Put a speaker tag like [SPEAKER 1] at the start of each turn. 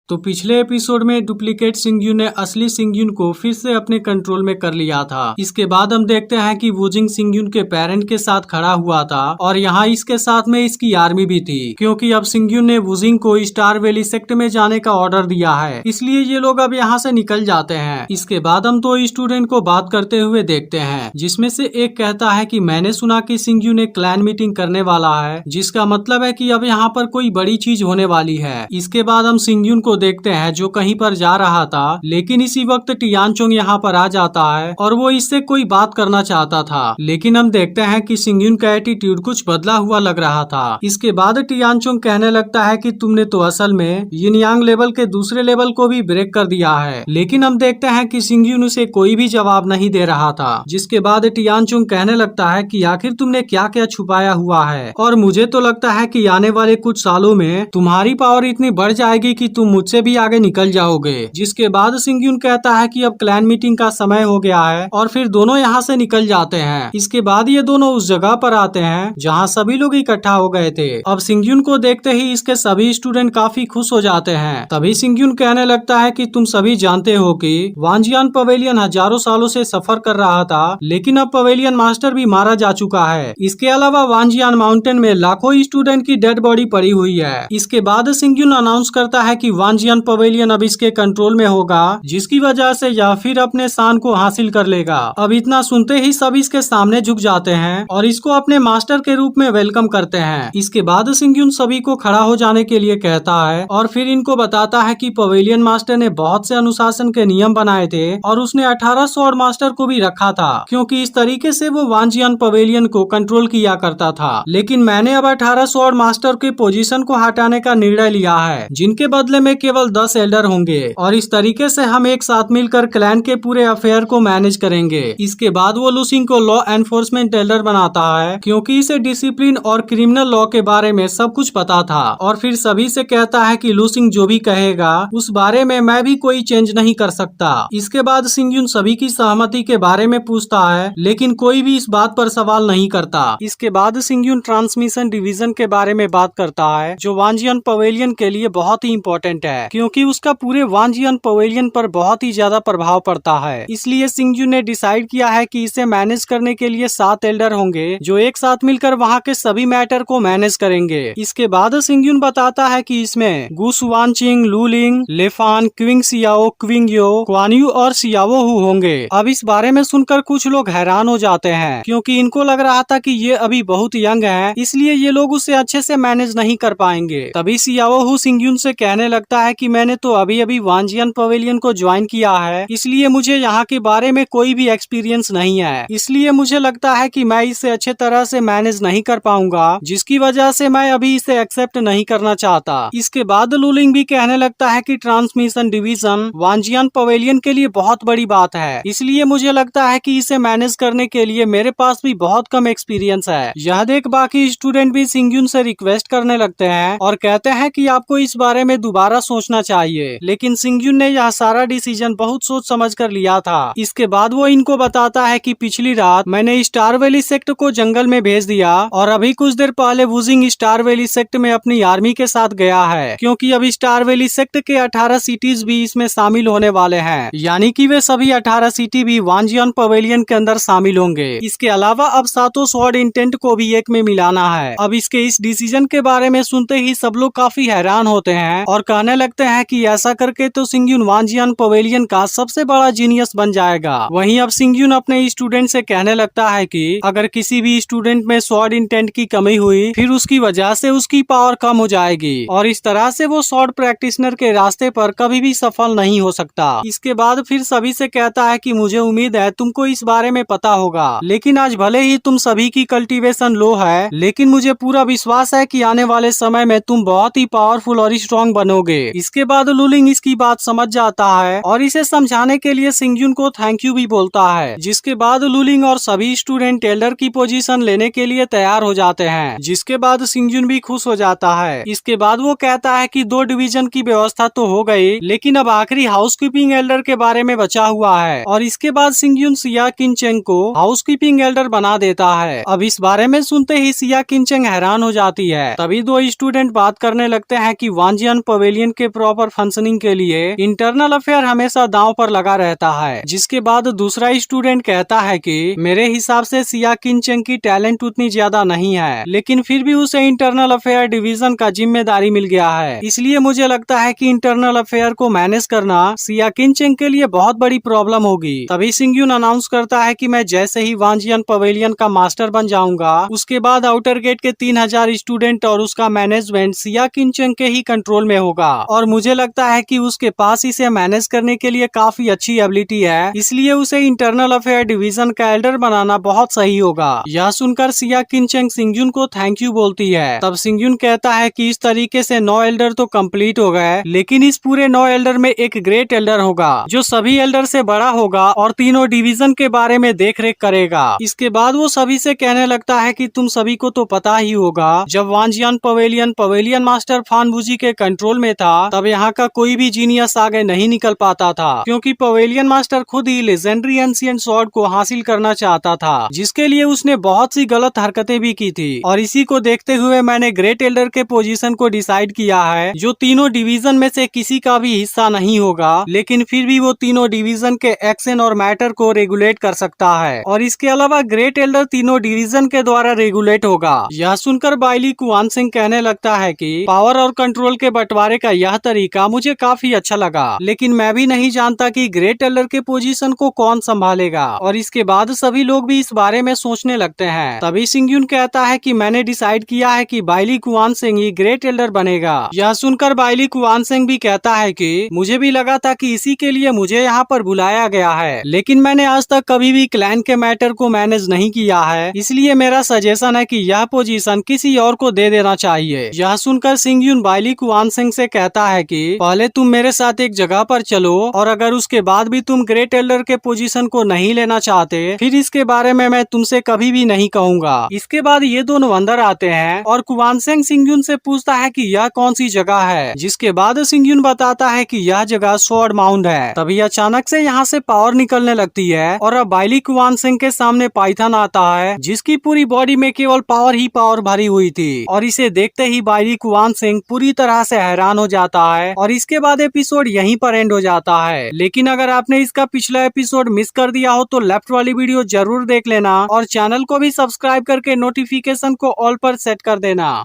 [SPEAKER 1] तो पिछले एपिसोड में डुप्लीकेट सिंगयू ने असली सिंगयून को फिर से अपने कंट्रोल में कर लिया था। इसके बाद हम देखते हैं कि वुजिंग सिंगयून के पेरेंट के साथ खड़ा हुआ था और यहाँ इसके साथ में इसकी आर्मी भी थी, क्योंकि अब सिंगयून ने वुजिंग को स्टार वैली सेक्ट में जाने का ऑर्डर दिया है। इसलिए ये लोग अब यहाँ से निकल जाते हैं। इसके बाद हम 2 स्टूडेंट को बात करते हुए देखते हैं, जिसमें से एक कहता है कि मैंने सुना कि सिंगयून एक क्लैन मीटिंग करने वाला है, जिसका मतलब है कि अब यहाँ पर कोई बड़ी चीज होने वाली है। इसके बाद हम सिंगयून को देखते हैं जो कहीं पर जा रहा था, लेकिन इसी वक्त टियानचोंग यहाँ पर आ जाता है और वो इससे कोई बात करना चाहता था। लेकिन हम देखते हैं कि सिंगयून का एटीट्यूड कुछ बदला हुआ लग रहा था। इसके बाद टियानचोंग कहने लगता है कि तुमने तो असल में यिन यांग लेवल के दूसरे लेवल को भी ब्रेक कर दिया है। लेकिन हम देखते हैं कि सिंगयून उसे कोई भी जवाब नहीं दे रहा था। जिसके बाद टियानचोंग कहने लगता है कि आखिर तुमने क्या क्या छुपाया हुआ है, और मुझे तो लगता है कि आने वाले कुछ सालों में तुम्हारी पावर इतनी बढ़ जाएगी कि तुम मुझसे भी आगे निकल जाओगे। जिसके बाद सिंगयून कहता है कि अब क्लैन मीटिंग का समय हो गया है, और फिर दोनों यहाँ से निकल जाते हैं। इसके बाद ये दोनों उस जगह पर आते हैं जहाँ सभी लोग इकट्ठा हो गए थे। अब सिंगयून को देखते ही इसके सभी स्टूडेंट काफी खुश हो जाते हैं। तभी सिंगयून कहने लगता है कि तुम सभी जानते हो कि वांजियान पवेलियन हजारों सालों से सफर कर रहा था, लेकिन अब पवेलियन मास्टर भी मारा जा चुका है। इसके अलावा वांजियान माउंटेन में लाखों स्टूडेंट की डेड बॉडी पड़ी हुई है। इसके बाद सिंगयून अनाउंस करता है कि वांजियान पवेलियन अब इसके कंट्रोल में होगा, जिसकी वजह से यह फिर अपने शान को हासिल कर लेगा। अब इतना सुनते ही सब इसके सामने झुक जाते हैं और इसको अपने मास्टर के रूप में वेलकम करते हैं। इसके बाद सिंगयून सभी को खड़ा हो जाने के लिए कहता है और फिर इनको बताता है कि पवेलियन मास्टर ने बहुत से अनुशासन के नियम बनाए थे और उसने 18 स्वॉर्ड मास्टर को भी रखा था, क्योंकि इस तरीके से वो वांजियान पवेलियन को कंट्रोल किया करता था। लेकिन मैंने अब 18 स्वॉर्ड मास्टर के पोजीशन को हटाने का निर्णय लिया है, जिनके बदले में केवल 10 एल्डर होंगे, और इस तरीके से हम एक साथ मिलकर क्लैन के पूरे अफेयर को मैनेज करेंगे। इसके बाद वो लुसिंग को लॉ एनफोर्समेंट एल्डर बनाता है, क्योंकि इसे डिसिप्लिन और क्रिमिनल लॉ के बारे में सब कुछ पता था। और फिर सभी से कहता है कि लुसिंग जो भी कहेगा उस बारे में मैं भी कोई चेंज नहीं कर सकता। इसके बाद सिंगयून सभी की सहमति के बारे में पूछता है, लेकिन कोई भी इस बात पर सवाल नहीं करता। इसके बाद सिंगयून ट्रांसमिशन डिवीजन के बारे में बात करता है, जो वांजियान पवेलियन के लिए बहुत ही इम्पोर्टेंट है, क्योंकि उसका पूरे वांजियान पवेलियन पर बहुत ही ज्यादा प्रभाव पड़ता है। इसलिए सिंगयून ने डिसाइड किया है कि इसे मैनेज करने के लिए 7 एल्डर होंगे, जो एक साथ मिलकर वहाँ के सभी मैटर को मैनेज करेंगे। इसके बाद सिंगयून बताता है कि इसमें गु शुआनचिंग, लूलिंग, लेफान, क्विंग सियाओ, क्विंग यो, क्वानयू और सियाओ हु होंगे। अब इस बारे में सुनकर कुछ लोग हैरान हो जाते हैं, क्योंकि इनको लग रहा था कि ये अभी बहुत यंग है, इसलिए ये लोग उसे अच्छे से मैनेज नहीं कर पाएंगे। तभी सियाओ हु सिंगयून से कहने लगता है कि मैंने तो अभी अभी वांजियान पवेलियन को ज्वाइन किया है, इसलिए मुझे यहाँ के बारे में कोई भी एक्सपीरियंस नहीं है। इसलिए मुझे लगता है कि मैं इसे अच्छे तरह से मैनेज नहीं कर पाऊंगा, जिसकी वजह से मैं अभी इसे एक्सेप्ट नहीं करना चाहता। इसके बाद लूलिंग भी कहने लगता है कि ट्रांसमिशन डिवीजन वांजियान पवेलियन के लिए बहुत बड़ी बात है, इसलिए मुझे लगता है कि इसे मैनेज करने के लिए मेरे पास भी बहुत कम एक्सपीरियंस है। यह देख बाकी स्टूडेंट भी सिंगयून से रिक्वेस्ट करने लगते हैं और कहते हैं कि आपको इस बारे में दोबारा सोचना चाहिए, लेकिन सिंगयून ने यह सारा डिसीजन बहुत सोच समझ कर लिया था। इसके बाद वो इनको बताता है कि पिछली रात मैंने स्टार वैली सेक्ट को जंगल में भेज दिया, और अभी कुछ देर पहले वुजिंग स्टार वैली सेक्ट में अपनी आर्मी के साथ गया है, क्योंकि अब स्टार वैली सेक्ट के 18 सिटीज भी इसमें शामिल होने वाले हैं, यानी कि वे सभी 18 सिटी भी वांजियान पवेलियन के अंदर शामिल होंगे। इसके अलावा अब 7 स्वॉर्ड इंटेंट को भी एक में मिलाना है। अब इसके इस डिसीजन के बारे में सुनते ही सब लोग काफी हैरान होते हैं और कहने लगते हैं कि ऐसा करके तो सिंगयून वांजियान पवेलियन का सबसे बड़ा जीनियस बन जाएगा। वहीं अब सिंगयून अपने स्टूडेंट से कहने लगता है कि अगर किसी भी स्टूडेंट में स्वॉर्ड इंटेंट की कमी हुई, फिर उसकी वजह से उसकी पावर कम हो जाएगी, और इस तरह से वो स्वॉर्ड प्रैक्टिशनर के रास्ते पर कभी भी सफल नहीं हो सकता। इसके बाद फिर सभी से कहता है कि मुझे उम्मीद है तुमको इस बारे में पता होगा, लेकिन आज भले ही तुम सभी की कल्टीवेशन लो है, लेकिन मुझे पूरा विश्वास है कि आने वाले समय में तुम बहुत ही पावरफुल और स्ट्रॉन्ग बनोगे। इसके बाद लूलिंग इसकी बात समझ जाता है और इसे समझाने के लिए सिंगयून को थैंक यू भी बोलता है। जिसके बाद लूलिंग और सभी स्टूडेंट एल्डर की पोजीशन लेने के लिए तैयार हो जाते हैं, जिसके बाद सिंगयून भी खुश हो जाता है। इसके बाद वो कहता है कि 2 डिवीजन की व्यवस्था तो हो गई, लेकिन अब आखिरी हाउसकीपिंग एल्डर के बारे में बचा हुआ है, और इसके बाद सिंगयून सिया किनचेंग को हाउसकीपिंग एल्डर बना देता है। अब इस बारे में सुनते ही सिया किनचेंग हैरान हो जाती है। तभी 2 स्टूडेंट बात करने लगते हैं कि वांजियान पवेलियन के प्रॉपर फंक्शनिंग के लिए इंटरनल अफेयर हमेशा दांव पर लगा रहता है। जिसके बाद दूसरा स्टूडेंट कहता है कि मेरे हिसाब से सिया किनचेंग की टैलेंट उतनी ज्यादा नहीं है, लेकिन फिर भी उसे इंटरनल अफेयर डिवीजन का जिम्मेदारी मिल गया है, इसलिए मुझे लगता है कि इंटरनल अफेयर को मैनेज करना सिया किनचेंग के लिए बहुत बड़ी प्रॉब्लम होगी। तभी सिंगयून अनाउंस करता है कि मैं जैसे ही वांजियन पवेलियन का मास्टर बन जाऊंगा, उसके बाद आउटर गेट के 3000 स्टूडेंट और उसका मैनेजमेंट सिया किनचेंग के ही कंट्रोल में होगा, और मुझे लगता है कि उसके पास इसे मैनेज करने के लिए काफी अच्छी एबिलिटी है, इसलिए उसे इंटरनल अफेयर डिवीजन का एल्डर बनाना बहुत सही होगा। यह सुनकर सिया किनचेंग सिंगयून को थैंक यू बोलती है। तब सिंगयून कहता है कि इस तरीके से 9 एल्डर तो कंप्लीट हो गए, लेकिन इस पूरे 9 एल्डर में एक ग्रेट एल्डर होगा जो सभी एल्डर से बड़ा होगा और तीनों डिवीजन के बारे में देख रेख करेगा। इसके बाद वो सभी से कहने लगता है कि तुम सभी को तो पता ही होगा, जब वांजियन पवेलियन मास्टर फानबुजी के कंट्रोल में था, तब यहाँ का कोई भी जीनियस आगे नहीं निकल पाता था, क्योंकि पवेलियन मास्टर खुद ही लेजेंडरी एंशिएंट स्वॉर्ड को हासिल करना चाहता था, जिसके लिए उसने बहुत सी गलत हरकतें भी की थी। और इसी को देखते हुए मैंने ग्रेट एल्डर के पोजीशन को डिसाइड किया है, जो तीनों डिवीजन में से किसी का भी हिस्सा नहीं होगा, लेकिन फिर भी वो तीनों डिवीजन के एक्शन और मैटर को रेगुलेट कर सकता है, और इसके अलावा ग्रेट एल्डर तीनों डिवीजन के द्वारा रेगुलेट होगा। यह सुनकर बाइली कुआनसिंग कहने लगता है कि पावर और कंट्रोल के बंटवारे का यह तरीका मुझे काफी अच्छा लगा, लेकिन मैं भी नहीं जानता कि ग्रेट एल्डर के पोजीशन को कौन संभालेगा। और इसके बाद सभी लोग भी इस बारे में सोचने लगते हैं। तभी सिंगयून कहता है कि मैंने डिसाइड किया है कि बाइली कुआनसिंग ही ग्रेट एल्डर बनेगा। यह सुनकर बाइली कुआनसिंग भी कहता है कि मुझे भी लगा था कि इसी के लिए मुझे यहाँ पर बुलाया गया है, लेकिन मैंने आज तक कभी भी क्लैन के मैटर को मैनेज नहीं किया है, इसलिए मेरा सजेशन है कि यह पोजीशन किसी और को दे देना चाहिए। यह सुनकर सिंगयून बाइली कुआनसिंग से कहता है कि पहले तुम मेरे साथ एक जगह पर चलो, और अगर उसके बाद भी तुम ग्रेट एल्डर के पोजीशन को नहीं लेना चाहते, फिर इसके बारे में मैं तुमसे कभी भी नहीं कहूँगा। इसके बाद ये दोनों अंदर आते हैं और कुआनसिंग सिंगयून से पूछता है कि यह कौन सी जगह है, जिसके बाद सिंगयून बताता है कि यह जगह स्वॉर्ड माउंट है। तभी अचानक से यहाँ से पावर निकलने लगती है, और अब बाइली कुआनसिंग के सामने पाइथन आता है, जिसकी पूरी बॉडी में केवल पावर ही पावर भरी हुई थी, और इसे देखते ही बाइली कुआनसिंग पूरी तरह से हैरान हो जाता है, और इसके बाद एपिसोड यहीं पर एंड हो जाता है। लेकिन अगर आपने इसका पिछला एपिसोड मिस कर दिया हो तो लेफ्ट वाली वीडियो जरूर देख लेना, और चैनल को भी सब्सक्राइब करके नोटिफिकेशन को ऑल पर सेट कर देना।